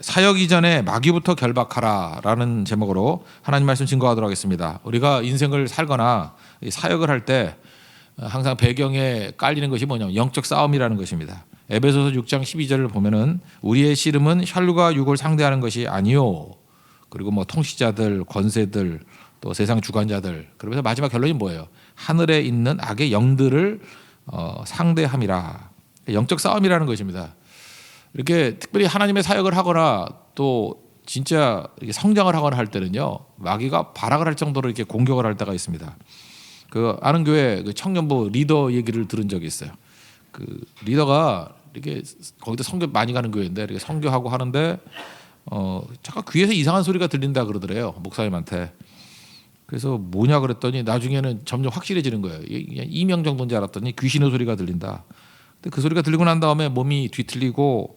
사역 이전에 마귀부터 결박하라라는 제목으로 하나님 말씀 증거하도록 하겠습니다. 우리가 인생을 살거나 사역을 할 때 항상 배경에 깔리는 것이 뭐냐면 영적 싸움이라는 것입니다. 에베소서 6장 12절을 보면은 우리의 씨름은 혈과 육을 상대하는 것이 아니요. 그리고 뭐 통치자들, 권세들, 또 세상 주관자들. 그러면서 마지막 결론이 뭐예요? 하늘에 있는 악의 영들을 상대함이라. 영적 싸움이라는 것입니다. 이렇게 특별히 하나님의 사역을 하거나 또 진짜 성장을 하거나 할 때는요, 마귀가 발악을 할 정도로 이렇게 공격을 할 때가 있습니다. 그 아는 교회 그 청년부 리더 얘기를 들은 적이 있어요. 그 리더가 이렇게 거기도 선교 많이 가는 교회인데 이렇게 선교하고 하는데 잠깐 귀에서 이상한 소리가 들린다 그러더래요, 목사님한테. 그래서 뭐냐 그랬더니 나중에는 점점 확실해지는 거예요. 이명 정도인 줄 알았더니 귀신의 소리가 들린다. 근데 그 소리가 들리고 난 다음에 몸이 뒤틀리고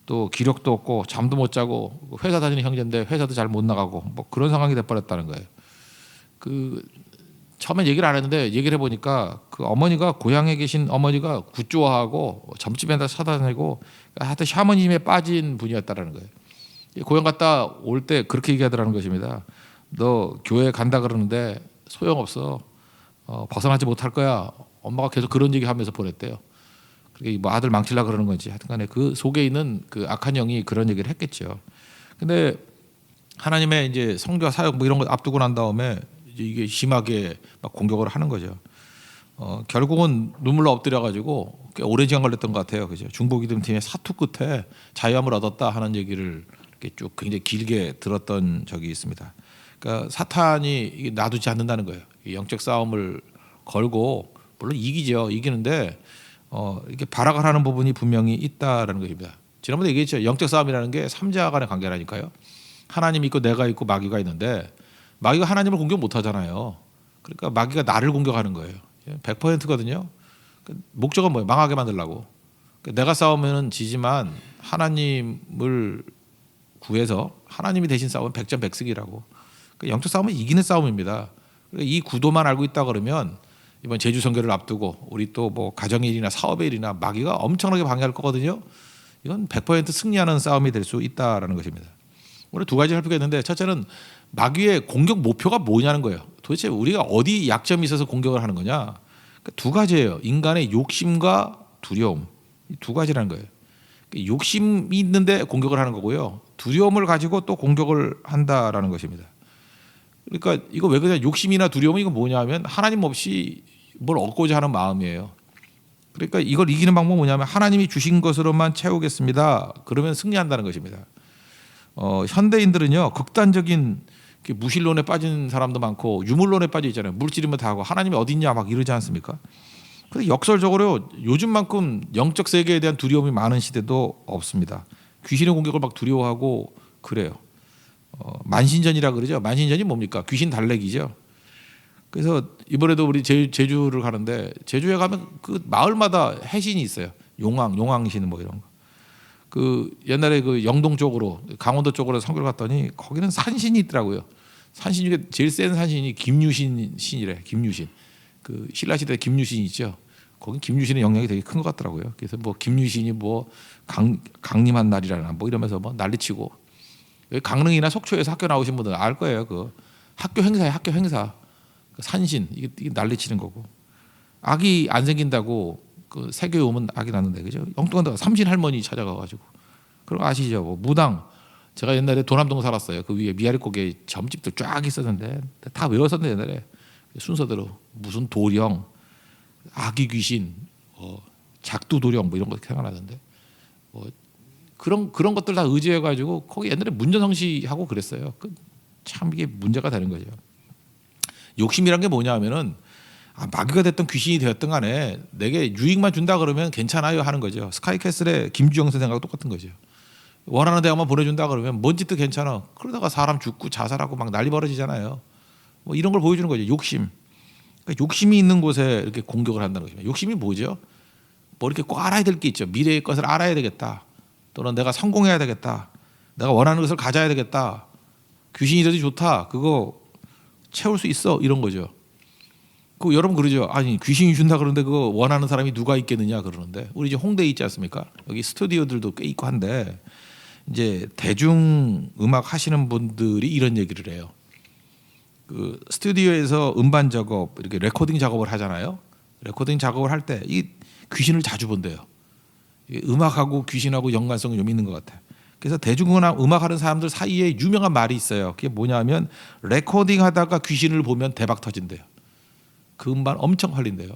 또 기력도 없고 잠도 못 자고 회사 다니는 형제인데 회사도 잘 못 나가고 뭐 그런 상황이 돼버렸다는 거예요. 그 처음엔 얘기를 안 했는데 얘기를 해보니까 그 어머니가 고향에 계신 어머니가 굿조아하고 점집에다 사다 내고 하여튼 샤머니즘에 빠진 분이었다라는 거예요. 고향 갔다 올 때 그렇게 얘기하더라는 것입니다. 너 교회 간다 그러는데 소용없어. 벗어나지 못할 거야. 엄마가 계속 그런 얘기하면서 보냈대요. 그게 뭐 아들 망치려고 그러는 건지 하여튼간에 그 속에 있는 그 악한 영이 그런 얘기를 했겠죠. 근데 하나님의 이제 성교와 사역 뭐 이런 거 앞두고 난 다음에 이게 심하게 막 공격을 하는 거죠. 결국은 눈물로 엎드려 가지고 꽤 오랜 시간 걸렸던 것 같아요. 그죠? 중보기도팀의 사투 끝에 자유함을 얻었다 하는 얘기를 이렇게 쭉 굉장히 길게 들었던 적이 있습니다. 그러니까 사탄이 놔두지 않는다는 거예요. 영적 싸움을 걸고 물론 이기죠. 이기는데 이렇게 발악을 하는 부분이 분명히 있다라는 것입니다. 지난번에 얘기했죠. 영적 싸움이라는 게 삼자 간의 관계라니까요. 하나님이 있고 내가 있고 마귀가 있는데 마귀가 하나님을 공격 못 하잖아요. 그러니까 마귀가 나를 공격하는 거예요. 100%거든요. 목적은 뭐예요? 망하게 만들려고. 내가 싸우면 지지만 하나님을 구해서 하나님이 대신 싸우면 100점 100승이라고. 영적 싸움은 이기는 싸움입니다. 이 구도만 알고 있다 그러면 이번 제주 선교를 앞두고 우리 또 뭐 가정의 일이나 사업의 일이나 마귀가 엄청나게 방해할 거거든요. 이건 100% 승리하는 싸움이 될 수 있다라는 것입니다. 오늘 두 가지 살피고 있는데 첫째는 마귀의 공격 목표가 뭐냐는 거예요. 도대체 우리가 어디 약점이 있어서 공격을 하는 거냐? 두 가지예요. 인간의 욕심과 두려움. 이 두 가지라는 거예요. 욕심이 있는데 공격을 하는 거고요. 두려움을 가지고 또 공격을 한다라는 것입니다. 그러니까 이거 왜 그러냐? 욕심이나 두려움이 이거 뭐냐면 하나님 없이 뭘 얻고자 하는 마음이에요. 그러니까 이걸 이기는 방법은 뭐냐면 하나님이 주신 것으로만 채우겠습니다. 그러면 승리한다는 것입니다. 현대인들은요 극단적인 무신론에 빠진 사람도 많고 유물론에 빠져 있잖아요. 물질이면 다 하고 하나님이 어디 있냐 막 이러지 않습니까? 근데 역설적으로 요즘만큼 영적 세계에 대한 두려움이 많은 시대도 없습니다. 귀신의 공격을 막 두려워하고 그래요. 만신전이라 그러죠. 만신전이 뭡니까? 귀신 달래기죠. 그래서 이번에도 우리 제주를 가는데 제주에 가면 그 마을마다 해신이 있어요. 용왕신 뭐 이런 거. 그 옛날에 그 영동 쪽으로 강원도 쪽으로 선교를 갔더니 거기는 산신이 있더라고요. 산신 중에 제일 센 산신이 김유신 신이래. 김유신. 그 신라 시대 김유신이 있죠. 거기 김유신의 영향이 되게 큰 것 같더라고요. 그래서 뭐 김유신이 뭐 강림한 날이라나 뭐 이러면서 뭐 난리치고 여기 강릉이나 속초에서 학교 나오신 분들 알 거예요. 그 학교 행사에 학교 행사 그 산신 이게 난리치는 거고 악이 안 생긴다고 그 세교에 오면 악이 나는데 그죠? 엉뚱한 데가 삼신 할머니 찾아가가지고 그런 거 아시죠? 뭐 무당 제가 옛날에 도남동 살았어요. 그 위에 미아리고개 점집들 쫙 있었는데 다 외웠었는데 옛날에 순서대로 무슨 도령, 아기 귀신, 작두도령 뭐 이런 거 생각나던데 뭐 그런 것들 다 의지해가지고 거기 옛날에 문전성시하고 그랬어요. 참 이게 문제가 되는 거죠. 욕심이란 게 뭐냐면은 마귀가 됐던 귀신이 되었던 간에 내게 유익만 준다 그러면 괜찮아요 하는 거죠. 스카이캐슬의 김주영 선생하고 똑같은 거죠. 원하는 대학만 보내준다 그러면 뭔 짓도 괜찮아. 그러다가 사람 죽고 자살하고 막 난리 벌어지잖아요. 뭐 이런 걸 보여주는 거죠. 욕심. 그러니까 욕심이 있는 곳에 이렇게 공격을 한다는 것입니다. 욕심이 뭐죠? 뭐 이렇게 꼭 알아야 될 게 있죠. 미래의 것을 알아야 되겠다. 또는 내가 성공해야 되겠다. 내가 원하는 것을 가져야 되겠다. 귀신이라도 좋다. 그거 채울 수 있어. 이런 거죠. 그 여러분 그러죠. 아니 귀신이 준다 그러는데 그거 원하는 사람이 누가 있겠느냐 그러는데 우리 이제 홍대에 있지 않습니까? 여기 스튜디오들도 꽤 있고 한데 이제 대중 음악 하시는 분들이 이런 얘기를 해요. 그 스튜디오에서 음반 작업 이렇게 레코딩 작업을 하잖아요. 레코딩 작업을 할 때 이 귀신을 자주 본대요. 음악하고 귀신하고 연관성이 좀 있는 것 같아요. 그래서 대중음악 하는 사람들 사이에 유명한 말이 있어요. 그게 뭐냐면 레코딩 하다가 귀신을 보면 대박 터진대요. 그 음반 엄청 팔린대요.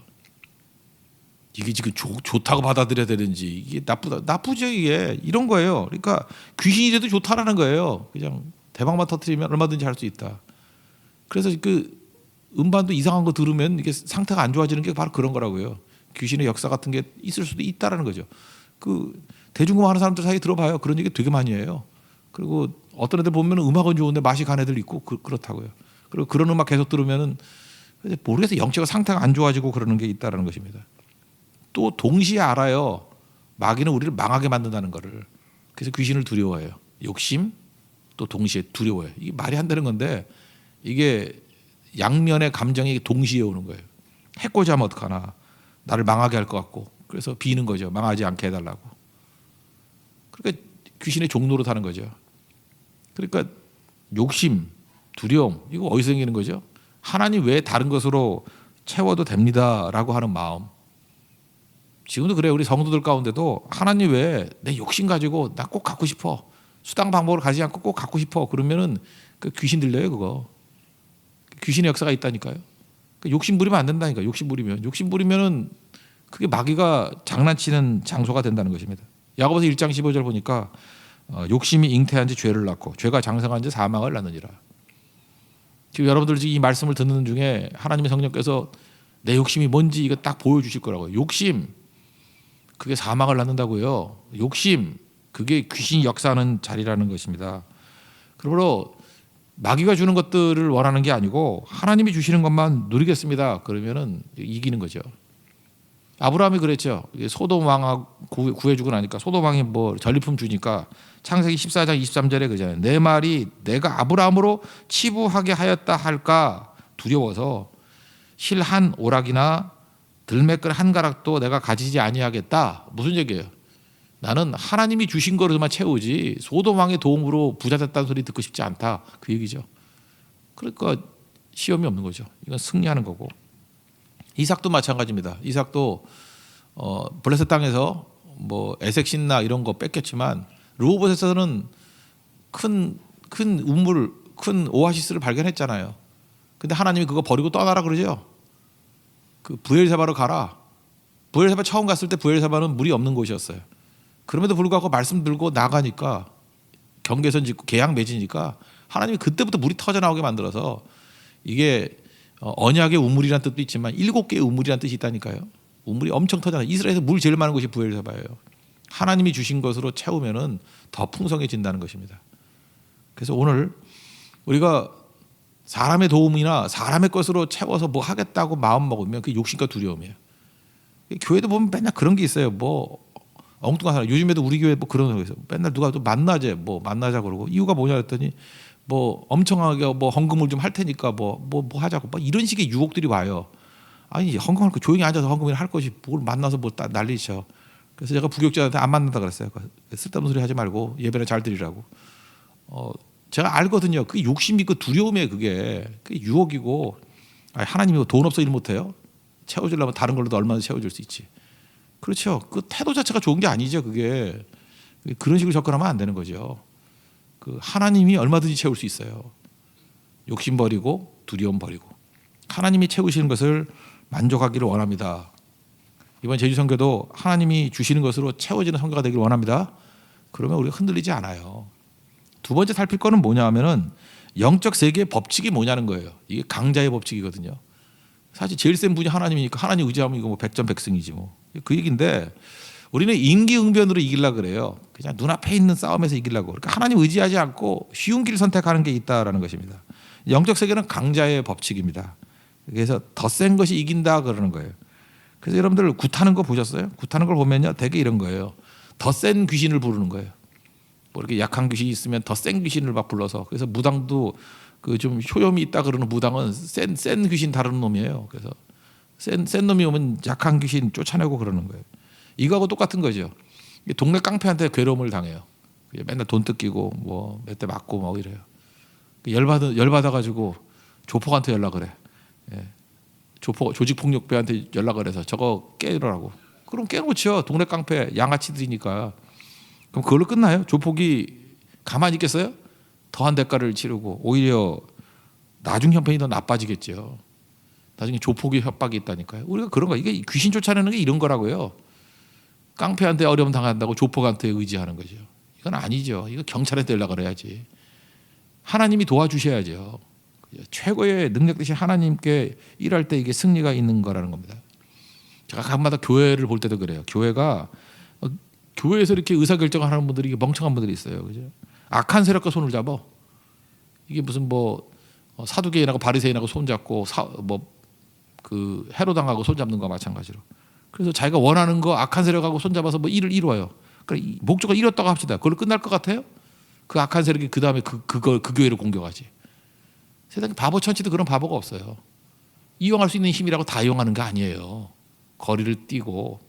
이게 지금 좋다고 받아들여야 되는지 이게 나쁘죠 이게 이런 거예요. 그러니까 귀신이라도 좋다라는 거예요. 그냥 대박만 터뜨리면 얼마든지 할 수 있다. 그래서 그 음반도 이상한 거 들으면 이게 상태가 안 좋아지는 게 바로 그런 거라고요. 귀신의 역사 같은 게 있을 수도 있다라는 거죠. 그 대중음악 하는 사람들 사이 들어봐요. 그런 얘기 되게 많이 해요. 그리고 어떤 애들 보면 음악은 좋은데 맛이 간 애들 있고 그렇다고요. 그리고 그런 음악 계속 들으면은 모르겠어요. 영적 상태가 안 좋아지고 그러는 게 있다라는 것입니다. 또 동시에 알아요. 마귀는 우리를 망하게 만든다는 거를. 그래서 귀신을 두려워해요. 욕심 또 동시에 두려워해요. 이게 말이 안 되는 건데 이게 양면의 감정이 동시에 오는 거예요. 해코지 하면 어떡하나. 나를 망하게 할 것 같고 그래서 비는 거죠. 망하지 않게 해달라고. 그러니까 귀신의 종로로 타는 거죠. 그러니까 욕심, 두려움 이거 어디서 생기는 거죠? 하나님 외에 다른 것으로 채워도 됩니다라고 하는 마음. 지금도 그래요. 우리 성도들 가운데도 하나님 외에 내 욕심 가지고 나 꼭 갖고 싶어. 수당 방법을 가지 않고 꼭 갖고 싶어. 그러면은 그 귀신 들려요 그거. 귀신의 역사가 있다니까요. 그러니까 욕심 부리면 안 된다니까. 욕심 부리면은 그게 마귀가 장난치는 장소가 된다는 것입니다. 야고보서 1장 15절 보니까 욕심이 잉태한 지 죄를 낳고 죄가 장성한 지 사망을 낳느니라. 지금 여러분들 이 말씀을 듣는 중에 하나님의 성령께서 내 욕심이 뭔지 이거 딱 보여주실 거라고요. 욕심 그게 사망을 낳는다고요. 욕심 그게 귀신이 역사하는 자리라는 것입니다. 그러므로 마귀가 주는 것들을 원하는 게 아니고 하나님이 주시는 것만 누리겠습니다. 그러면은 이기는 거죠. 아브라함이 그랬죠. 소돔 왕 구해주고 나니까 소돔 왕이 뭐 전리품 주니까 창세기 14장 23절에 그잖아요. 내 말이 내가 아브라함으로 치부하게 하였다 할까 두려워서 실 한 오락이나 들매끈 한 가락도 내가 가지지 아니하겠다. 무슨 얘기예요? 나는 하나님이 주신 거로만 채우지 소돔 왕의 도움으로 부자 됐다는 소리 듣고 싶지 않다. 그 얘기죠. 그러니까 시험이 없는 거죠. 이건 승리하는 거고. 이삭도 마찬가지입니다. 이삭도 블레셋 땅에서 뭐 에색 신나 이런 거 뺏겼지만 르호봇에서는 큰 우물, 큰 오아시스를 발견했잖아요. 근데 하나님이 그거 버리고 떠나라 그러죠. 그 브엘세바로 가라. 브엘세바 처음 갔을 때 브엘세바는 물이 없는 곳이었어요. 그럼에도 불구하고 말씀 들고 나가니까 경계선 짓고 계약 맺으니까 하나님이 그때부터 물이 터져 나오게 만들어서 이게 언약의 우물이라는 뜻도 있지만 7개의 우물이라는 뜻이 있다니까요. 우물이 엄청 터져나요. 이스라엘에서 물 제일 많은 곳이 브엘세바예요. 하나님이 주신 것으로 채우면은 더 풍성해진다는 것입니다. 그래서 오늘 우리가 사람의 도움이나 사람의 것으로 채워서 뭐 하겠다고 마음 먹으면 그게 욕심과 두려움이에요. 교회도 보면 맨날 그런 게 있어요. 뭐 엉뚱한 사람. 요즘에도 우리 교회 뭐 그런 거 있어요. 맨날 누가 또 만나자 그러고 이유가 뭐냐 했더니 뭐 엄청나게 뭐 헌금을 좀 할 테니까 뭐 하자고 뭐 이런 식의 유혹들이 와요. 아니 헌금할 거 조용히 앉아서 헌금을 할 것이 뭘 만나서 뭐 난리쳐. 그래서 제가 부교육자한테 안 만난다 그랬어요. 쓸데없는 소리 하지 말고 예배를 잘 드리라고. 제가 알거든요. 그게 욕심이 그 두려움에 그게 유혹이고 하나님이 돈 없어 일 못해요. 채워주려면 다른 걸로도 얼마나 채워줄 수 있지. 그렇죠. 그 태도 자체가 좋은 게 아니죠. 그게 그런 식으로 접근하면 안 되는 거죠. 그 하나님이 얼마든지 채울 수 있어요. 욕심 버리고 두려움 버리고 하나님이 채우시는 것을 만족하기를 원합니다. 이번 제주 선교도 하나님이 주시는 것으로 채워지는 선교가 되기를 원합니다. 그러면 우리가 흔들리지 않아요. 두 번째 살필 거는 뭐냐 하면은 영적 세계의 법칙이 뭐냐는 거예요. 이게 강자의 법칙이거든요. 사실 제일 센 분이 하나님이니까 하나님 의지하면 이거 뭐 백전백승이지 뭐. 그 얘기인데 우리는 임기응변으로 이기려고 그래요. 그냥 눈앞에 있는 싸움에서 이기려고. 그러니까 하나님 의지하지 않고 쉬운 길을 선택하는 게 있다라는 것입니다. 영적 세계는 강자의 법칙입니다. 그래서 더 센 것이 이긴다 그러는 거예요. 그래서 여러분들 굿하는 거 보셨어요? 굿하는 걸 보면요. 되게 이런 거예요. 더 센 귀신을 부르는 거예요. 뭐 이렇게 약한 귀신이 있으면 더 센 귀신을 막 불러서 그래서 무당도 그 좀 효염이 있다 그러는 무당은 센 귀신 다루는 놈이에요. 그래서 센 놈이 오면 약한 귀신 쫓아내고 그러는 거예요. 이거하고 똑같은 거죠. 동네 깡패한테 괴로움을 당해요. 맨날 돈 뜯기고 뭐 몇 대 맞고 뭐 이래요. 열받아 가지고 조폭한테 연락을 해. 예. 조직폭력배한테 연락을 해서 저거 깨라고. 그럼 깨놓죠. 동네 깡패 양아치들이니까. 그럼 그걸로 끝나요? 조폭이 가만히 있겠어요? 더한 대가를 치르고 오히려 나중 형편이 더 나빠지겠죠. 나중에 조폭의 협박이 있다니까요. 우리가 그런 거, 이게 귀신 쫓아내는 게 이런 거라고요. 깡패한테 어려움 당한다고 조폭한테 의지하는 거죠. 이건 아니죠. 이거 경찰한테 연락을 해야지. 하나님이 도와주셔야죠. 최고의 능력 되신 하나님께 일할 때 이게 승리가 있는 거라는 겁니다. 제가 가끔마다 교회를 볼 때도 그래요. 교회에서 이렇게 의사결정을 하는 분들이 멍청한 분들이 있어요. 그죠? 악한 세력과 손을 잡아. 이게 무슨 뭐 사두개인하고 바리새인하고 손잡고 그 헤로당하고 손잡는 거와 마찬가지로. 그래서 자기가 원하는 거 악한 세력하고 손잡아서 뭐 일을 이루어요. 그러니까 목적을 이뤘다고 합시다. 그걸로 끝날 것 같아요? 그 악한 세력이 그 다음에 그 교회를 공격하지. 세상에 바보 천치도 그런 바보가 없어요. 이용할 수 있는 힘이라고 다 이용하는 게 아니에요. 거리를 띄고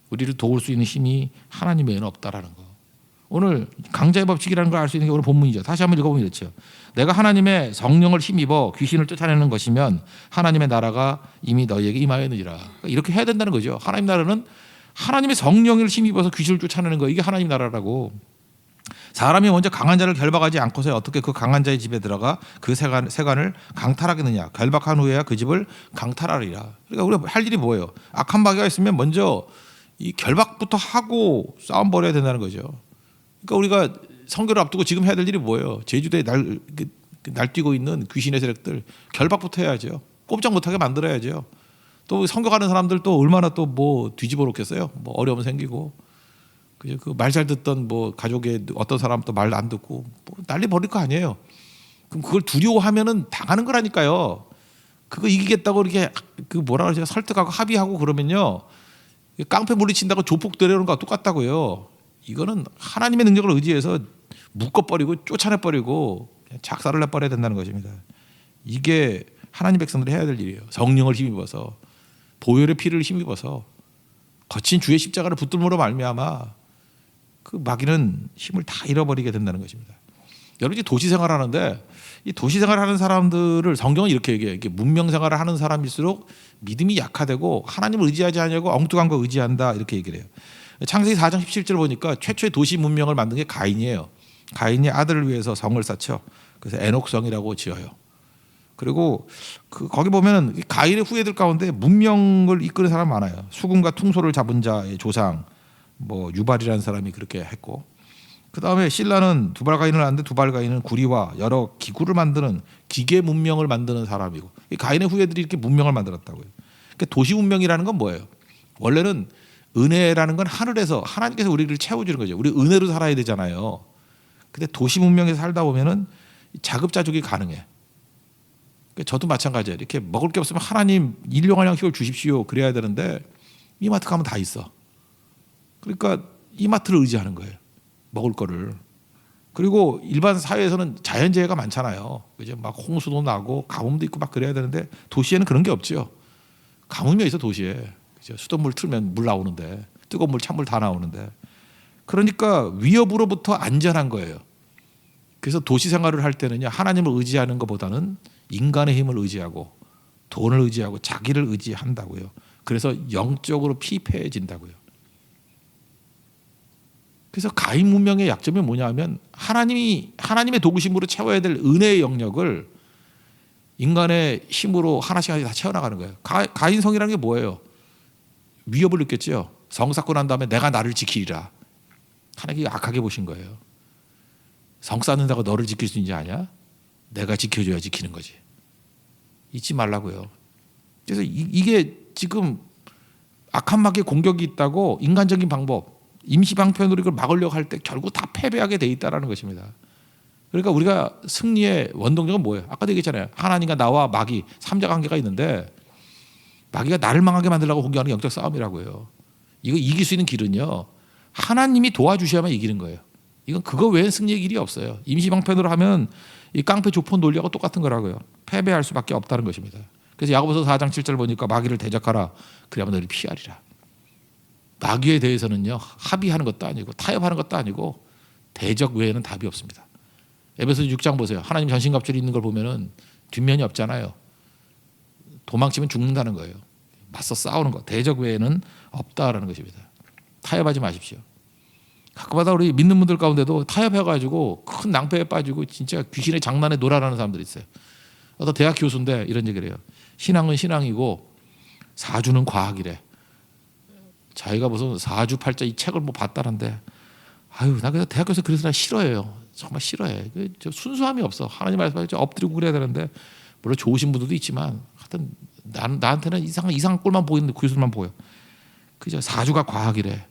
우리를 도울 수 있는 힘이 하나님 외에는 없다라는 거. 오늘 강자의 법칙이라는 걸 알 수 있는 게 오늘 본문이죠. 다시 한번 읽어보면 이렇죠. 내가 하나님의 성령을 힘입어 귀신을 쫓아내는 것이면 하나님의 나라가 이미 너희에게 임하였느니라. 그러니까 이렇게 해야 된다는 거죠. 하나님 나라는 하나님의 성령을 힘입어서 귀신을 쫓아내는 거. 이게 하나님 나라라고. 사람이 먼저 강한 자를 결박하지 않고서 어떻게 그 강한 자의 집에 들어가 그 세관을 강탈하겠느냐. 결박한 후에야 그 집을 강탈하리라. 그러니까 우리가 할 일이 뭐예요? 악한 마귀가 있으면 먼저 이 결박부터 하고 싸움 벌여야 된다는 거죠. 그러니까 우리가 선교를 앞두고 지금 해야 될 일이 뭐예요? 제주도에 날뛰고 있는 귀신의 세력들 결박부터 해야죠. 꼼짝 못하게 만들어야죠. 또 선교 가는 사람들 또 얼마나 또 뭐 뒤집어 놓겠어요? 뭐 어려움 생기고 그 말 잘 듣던 뭐 가족의 어떤 사람 또 말 안 듣고 뭐 난리 벌일 거 아니에요. 그럼 그걸 두려워하면은 당하는 거라니까요. 그거 이기겠다고 이렇게 그 뭐라 그러죠? 설득하고 합의하고 그러면요. 깡패 물리친다고 조폭 데려오는 거와 똑같다고요. 이거는 하나님의 능력을 의지해서 묶어버리고 쫓아내버리고 작사를 내버려야 된다는 것입니다. 이게 하나님 백성들이 해야 될 일이에요. 성령을 힘입어서 보혈의 피를 힘입어서 거친 주의 십자가를 붙들므로 말미암아 그 마귀는 힘을 다 잃어버리게 된다는 것입니다. 여러분이 도시 생활하는데 이 도시 생활하는 사람들을 성경은 이렇게 얘기해요. 이게 문명 생활을 하는 사람일수록 믿음이 약화되고 하나님을 의지하지 않냐고 엉뚱한 거 의지한다 이렇게 얘기를 해요. 창세기 4장 17절 보니까 최초의 도시 문명을 만든 게 가인이에요. 가인이 아들을 위해서 성을 쌓죠. 그래서 에녹성이라고 지어요. 그리고 거기 보면은 가인의 후예들 가운데 문명을 이끄는 사람 많아요. 수금과 퉁소를 잡은 자의 조상 뭐 유발이라는 사람이 그렇게 했고, 그 다음에 신라는 두발가인을 하는데 두발가인은 구리와 여러 기구를 만드는 기계 문명을 만드는 사람이고, 이 가인의 후예들이 이렇게 문명을 만들었다고요. 그러니까 도시 문명이라는 건 뭐예요? 원래는 은혜라는 건 하늘에서 하나님께서 우리를 채워주는 거죠. 우리 은혜로 살아야 되잖아요. 근데 도시 문명에서 살다 보면은 자급자족이 가능해. 저도 마찬가지예요. 이렇게 먹을 게 없으면 하나님 일용할 양식을 주십시오. 그래야 되는데 이마트 가면 다 있어. 그러니까 이마트를 의지하는 거예요. 먹을 거를. 그리고 일반 사회에서는 자연재해가 많잖아요. 이제 막 홍수도 나고 가뭄도 있고 막 그래야 되는데 도시에는 그런 게 없죠. 가뭄이 있어 도시에. 수돗물 틀면 물 나오는데 뜨거운 물 찬물 다 나오는데. 그러니까 위협으로부터 안전한 거예요. 그래서 도시 생활을 할 때는요, 하나님을 의지하는 것보다는 인간의 힘을 의지하고 돈을 의지하고 자기를 의지한다고요. 그래서 영적으로 피폐해진다고요. 그래서 가인 문명의 약점이 뭐냐면 하나님의 도구심으로 채워야 될 은혜의 영역을 인간의 힘으로 하나씩 다 채워나가는 거예요. 가인성이라는 게 뭐예요? 위협을 느꼈죠. 성 쌓고 난 다음에 내가 나를 지키리라. 하나님이 악하게 보신 거예요. 성 쌓는다고 너를 지킬 수 있는지 아냐? 내가 지켜줘야 지키는 거지. 잊지 말라고요. 그래서 이게 지금 악한 마귀의 공격이 있다고 인간적인 방법, 임시방편으로 이걸 막으려고 할 때 결국 다 패배하게 돼 있다는 것입니다. 그러니까 우리가 승리의 원동력은 뭐예요? 아까도 얘기했잖아요. 하나님과 나와 마귀 3자 관계가 있는데 마귀가 나를 망하게 만들려고 공격하는 영적 싸움이라고요. 이거 이길 수 있는 길은요, 하나님이 도와주셔야만 이기는 거예요. 이건 그거 외엔 승리의 길이 없어요. 임시방편으로 하면 이 깡패 조폭 논리하고 똑같은 거라고요. 패배할 수밖에 없다는 것입니다. 그래서 야고보서 4장 7절 보니까 마귀를 대적하라. 그래야만 너희 피하리라. 마귀에 대해서는요, 합의하는 것도 아니고 타협하는 것도 아니고 대적 외에는 답이 없습니다. 에베소서 6장 보세요. 하나님 전신갑주를 입는 걸 보면은 뒷면이 없잖아요. 도망치면 죽는다는 거예요. 맞서 싸우는 거. 대적 외에는 없다라는 것입니다. 타협하지 마십시오. 가끔마다 우리 믿는 분들 가운데도 타협해가지고 큰 낭패에 빠지고 진짜 귀신의 장난에 놀아라는 사람들이 있어요. 어떤 대학 교수인데 이런 얘기를 해요. 신앙은 신앙이고 사주는 과학이래. 자기가 무슨 사주팔자 이 책을 뭐 봤다는데, 아유, 나 그래서 대학 교수 그래서 나 싫어해요. 정말 싫어해. 저 순수함이 없어. 하나님 말씀에 엎드리고 그래야 되는데, 물론 좋으신 분들도 있지만 하여튼 나한테는 이상한 꼴만 보이는데 교수만 보여. 그죠? 사주가 과학이래.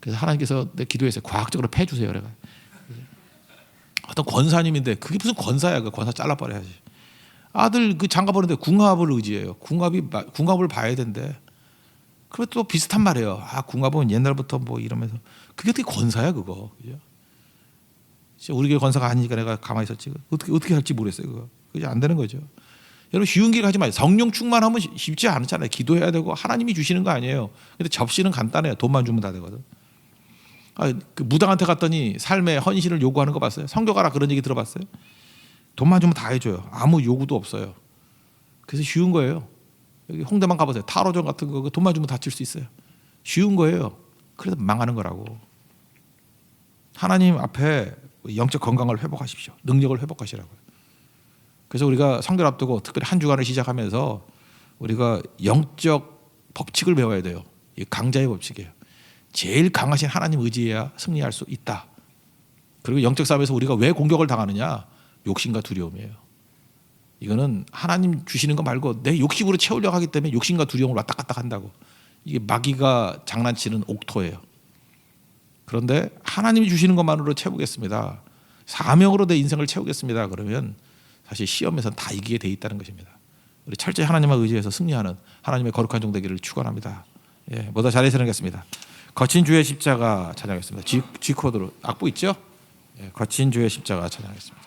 그래서 하나님께서 내 기도했어요. 과학적으로 패주세요. 그래가 어떤 권사님인데 그게 무슨 권사야? 그 권사 잘라버려야지. 아들 그 장가 보는데 궁합을 의지해요. 궁합을 봐야 된대. 그러면 또 비슷한 말이에요. 아, 궁합은 옛날부터 뭐 이러면서 그게 어떻게 권사야 그거? 그죠? 우리 교회 권사가 아니니까 내가 가만히 있었지. 어떻게 할지 모르겠어요. 그거. 그게 안 되는 거죠. 여러분 쉬운 길 가지 마요. 성령 충만하면 쉽지 않잖아요. 기도해야 되고 하나님이 주시는 거 아니에요. 근데 접시는 간단해요. 돈만 주면 다 되거든. 그 무당한테 갔더니 삶의 헌신을 요구하는 거 봤어요? 성교가라 그런 얘기 들어봤어요? 돈만 주면 다 해줘요. 아무 요구도 없어요. 그래서 쉬운 거예요. 여기 홍대만 가보세요. 타로점 같은 거 돈만 주면 다 칠 수 있어요. 쉬운 거예요. 그래서 망하는 거라고. 하나님 앞에 영적 건강을 회복하십시오. 능력을 회복하시라고요. 그래서 우리가 성결 앞두고 특별히 한 주간을 시작하면서 우리가 영적 법칙을 배워야 돼요. 이 강자의 법칙이에요. 제일 강하신 하나님 의지해야 승리할 수 있다. 그리고 영적 싸움에서 우리가 왜 공격을 당하느냐? 욕심과 두려움이에요. 이거는 하나님 주시는 거 말고 내 욕심으로 채우려고 하기 때문에 욕심과 두려움을 왔다 갔다 한다고. 이게 마귀가 장난치는 옥토예요. 그런데 하나님이 주시는 것만으로 채우겠습니다. 사명으로 내 인생을 채우겠습니다. 그러면 사실 시험에서 다 이기게 돼 있다는 것입니다. 우리 철저히 하나님을 의지해서 승리하는 하나님의 거룩한 종 되기를 축원합니다. 예, 모두 자리에서 하겠습니다. 거친 주의 십자가 찬양하겠습니다. G 코드로 악보 있죠? 예, 거친 주의 십자가 찬양하겠습니다.